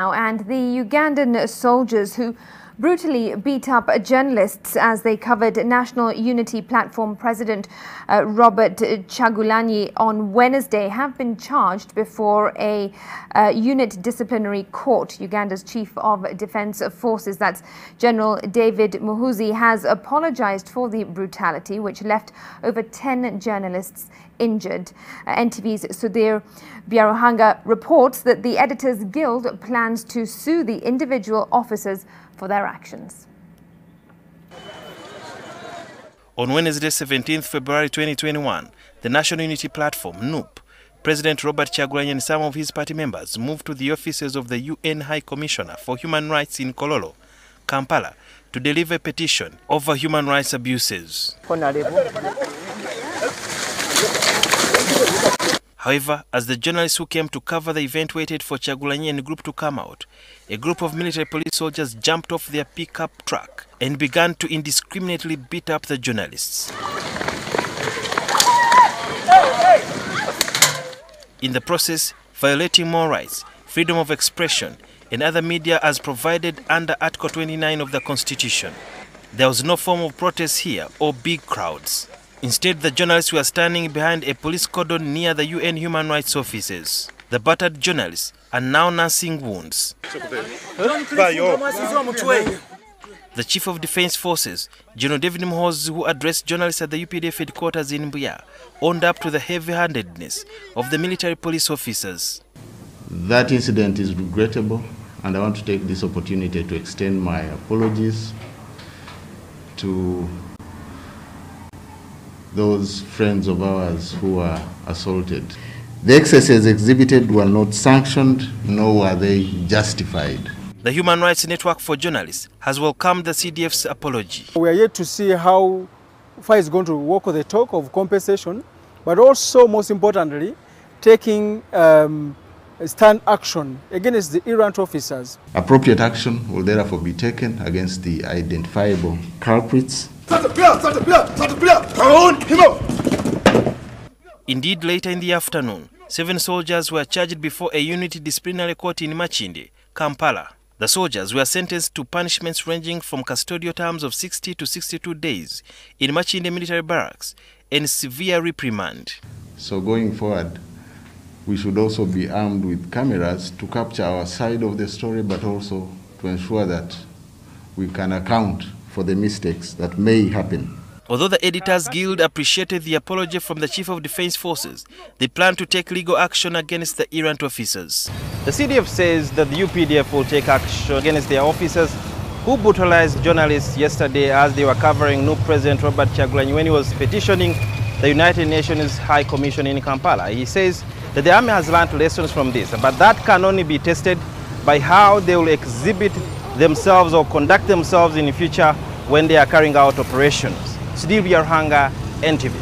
And the Ugandan soldiers who brutally beat up journalists as they covered National Unity Platform President Robert Kyagulanyi on Wednesday have been charged before a Unit Disciplinary Court. Uganda's Chief of Defence Forces, that's General David Muhoozi, has apologised for the brutality which left over 10 journalists injured. NTV's Sudhir Biaruhanga reports that the Editors Guild plans to sue the individual officers for their actions. On Wednesday, 17th February 2021, the National Unity Platform, NUP, President Robert Kyagulanyi and some of his party members moved to the offices of the UN High Commissioner for Human Rights in Kololo, Kampala, to deliver a petition over human rights abuses. However, as the journalists who came to cover the event waited for Kyagulanyi and group to come out, a group of military police soldiers jumped off their pickup truck and began to indiscriminately beat up the journalists. In the process, violating more rights, freedom of expression, and other media as provided under Article 29 of the Constitution. There was no form of protest here or big crowds. Instead, the journalists were standing behind a police cordon near the UN human rights offices. The battered journalists are now nursing wounds. The Chief of Defence Forces, General David Muhoozi, who addressed journalists at the UPDF headquarters in Buya, owned up to the heavy-handedness of the military police officers. That incident is regrettable, and I want to take this opportunity to extend my apologies to those friends of ours who were assaulted. The excesses exhibited were not sanctioned, nor were they justified. The Human Rights Network for Journalists has welcomed the CDF's apology. We are yet to see how far it's going to walk the talk of compensation, but also, most importantly, taking stand action against the errant officers. Appropriate action will therefore be taken against the identifiable culprits. Indeed, later in the afternoon, 7 soldiers were charged before a Unit Disciplinary Court in Machinde, Kampala. The soldiers were sentenced to punishments ranging from custodial terms of 60 to 62 days in Machinde military barracks and severe reprimand. So going forward, we should also be armed with cameras to capture our side of the story, but also to ensure that we can account for the mistakes that may happen. Although the Editors Guild appreciated the apology from the Chief of Defence Forces, they plan to take legal action against the errant officers. The CDF says that the UPDF will take action against their officers who brutalized journalists yesterday as they were covering new President Robert Kyagulanyi when he was petitioning the United Nations High Commission in Kampala. He says that the army has learned lessons from this, but that can only be tested by how they will exhibit themselves or conduct themselves in the future when they are carrying out operations. Sudhir Biaruhanga, NTV.